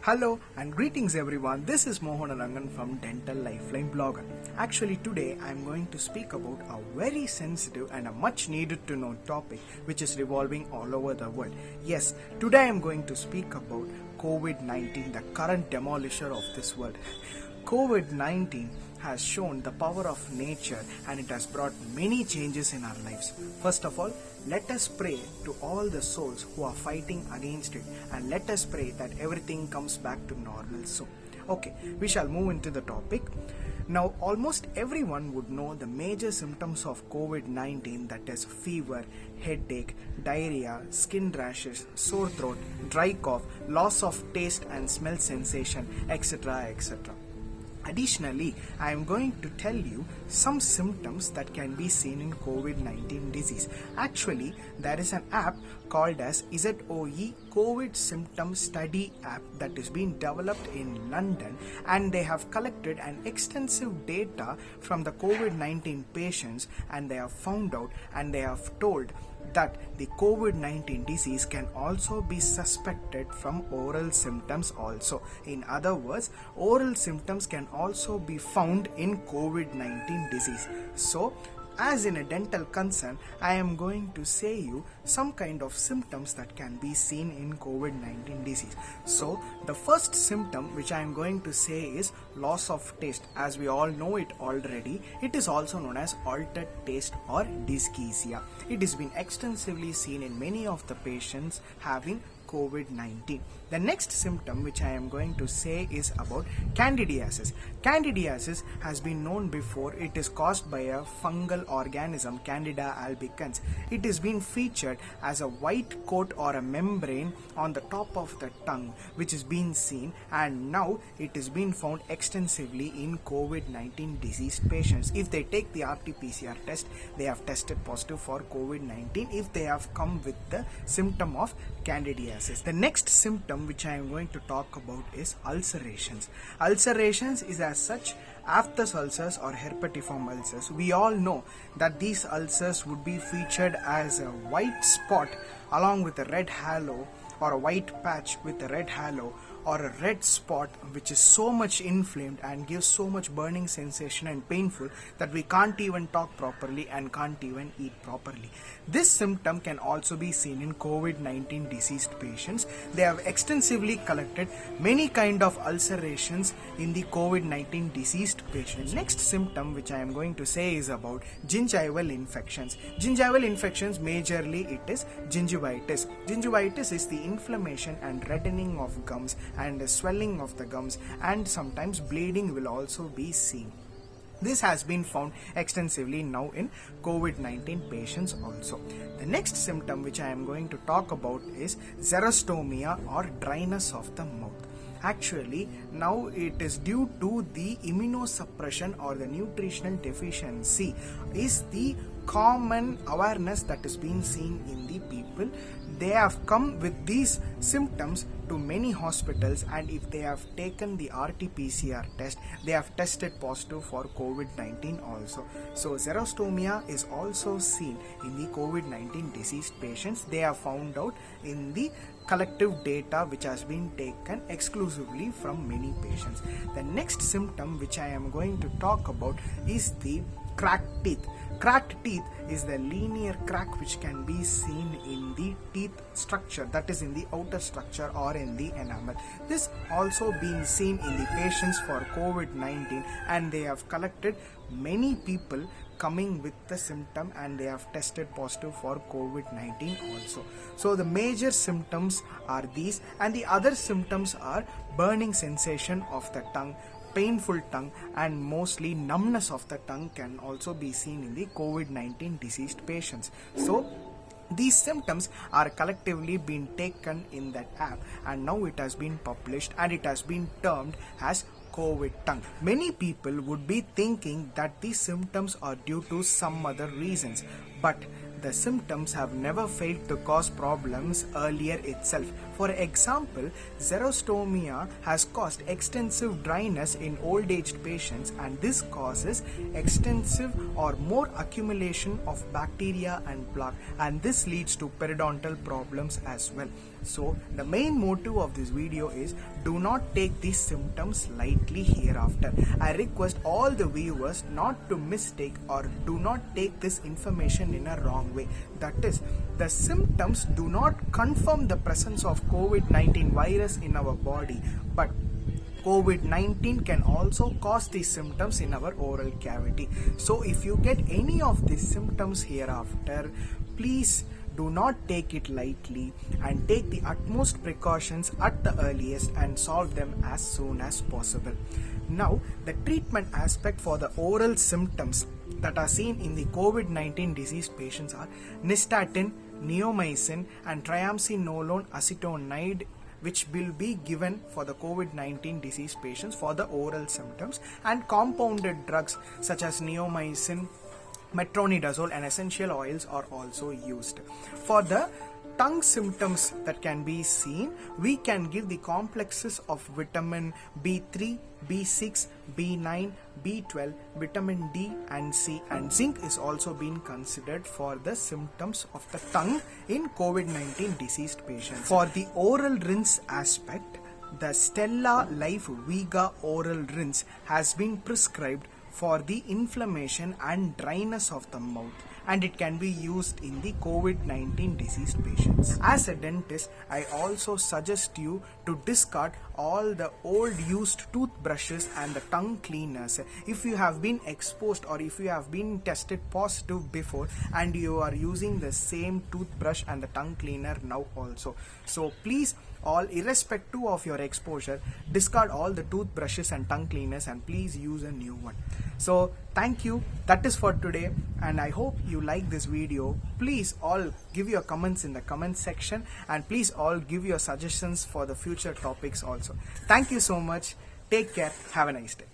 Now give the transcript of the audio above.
Hello and greetings everyone. This is Mohan Rangan from Dental Lifeline blogger. Actually today I am going to speak about a very sensitive and a much needed to know topic which is revolving all over the world. Yes, today I am going to speak about COVID-19, the current demolisher of this world. COVID-19 has shown the power of nature and it has brought many changes in our lives. First of all, let us pray to all the souls who are fighting against it, and let us pray that everything comes back to normal soon. Okay, we shall move into the topic. Now, almost everyone would know the major symptoms of COVID-19, that is fever, headache, diarrhea, skin rashes, sore throat, dry cough, loss of taste and smell sensation, etc. etc. Additionally, I am going to tell you some symptoms that can be seen in COVID-19 disease. Actually, there is an app called as ZOE COVID Symptom Study app that is being developed in London, and they have collected an extensive data from the COVID-19 patients, and they have found out and they have told that the COVID-19 disease can also be suspected from oral symptoms also. In other words, oral symptoms can also be found in COVID-19 disease. So, as in a dental concern, I am going to say you some kind of symptoms that can be seen in COVID-19 disease. So, the first symptom which I am going to say is loss of taste. As we all know it already, it is also known as altered taste or dyschezia. It has been extensively seen in many of the patients having COVID-19. The next symptom which I am going to say is about candidiasis. Candidiasis has been known before. It is caused by a fungal organism, Candida albicans. It has been featured as a white coat or a membrane on the top of the tongue, which is being seen, and now it is being found extensively in COVID-19 diseased patients. If they take the RT-PCR test, they have tested positive for COVID-19 if they have come with the symptom of candidiasis. The next symptom which I am going to talk about is ulcerations. Ulcerations is as such aphthous ulcers or herpetiform ulcers. We all know that these ulcers would be featured as a white spot along with a red halo, or a white patch with a red halo, or a red spot which is so much inflamed and gives so much burning sensation and painful that we can't even talk properly and can't even eat properly. This symptom can also be seen in COVID-19 diseased patients. They have extensively collected many kind of ulcerations in the COVID-19 diseased patients. Next symptom which I am going to say is about gingival infections. Gingival infections, majorly it is gingivitis. Gingivitis is the inflammation and reddening of gums and the swelling of the gums, and sometimes bleeding will also be seen. This has been found extensively now in COVID-19 patients also. The next symptom which I am going to talk about is xerostomia or dryness of the mouth. Actually, now it is due to the immunosuppression or the nutritional deficiency is the common awareness that is being seen in the people. They have come with these symptoms to many hospitals, and if they have taken the RT-PCR test, they have tested positive for COVID-19 also. So xerostomia is also seen in the COVID-19 diseased patients. They have found out in the collective data which has been taken exclusively from many patients. The next symptom which I am going to talk about is the cracked teeth. Cracked teeth is the linear crack which can be seen in the teeth structure, that is in the outer structure or in the enamel. This also been seen in the patients for COVID-19, and they have collected many people coming with the symptom and they have tested positive for COVID-19 also. So the major symptoms are these, and the other symptoms are burning sensation of the tongue, painful tongue, and mostly numbness of the tongue can also be seen in the COVID-19 diseased patients. So these symptoms are collectively being taken in that app, and now it has been published and it has been termed as COVID tongue. Many people would be thinking that these symptoms are due to some other reasons, but the symptoms have never failed to cause problems earlier itself. For example, xerostomia has caused extensive dryness in old-aged patients, and this causes extensive or more accumulation of bacteria and plaque, and this leads to periodontal problems as well. So the main motive of this video is do not take these symptoms lightly hereafter. I request all the viewers not to mistake or do not take this information in a wrong way. That is, the symptoms do not confirm the presence of COVID-19 virus in our body, but COVID-19 can also cause these symptoms in our oral cavity. So if you get any of these symptoms hereafter, please do not take it lightly and take the utmost precautions at the earliest and solve them as soon as possible. Now, the treatment aspect for the oral symptoms that are seen in the COVID-19 disease patients are nystatin, neomycin and triamcinolone acetonide, which will be given for the COVID-19 disease patients for the oral symptoms, and compounded drugs such as neomycin, metronidazole and essential oils are also used. For the tongue symptoms that can be seen, we can give the complexes of vitamin B3, B6, B9, B12, vitamin D and C, and zinc is also being considered for the symptoms of the tongue in COVID-19 diseased patients. For the oral rinse aspect, the Stella Life Vega oral rinse has been prescribed for the inflammation and dryness of the mouth, and it can be used in the COVID-19 diseased patients. As a dentist, I also suggest you to discard all the old used toothbrushes and the tongue cleaners if you have been exposed or if you have been tested positive before and you are using the same toothbrush and the tongue cleaner now also. So please, all irrespective of your exposure, discard all the toothbrushes and tongue cleaners and please use a new one. So thank you. That is for today, and I hope you like this video. Please all give your comments in the comment section, and please all give your suggestions for the future topics also. Thank you so much. Take care. Have a nice day.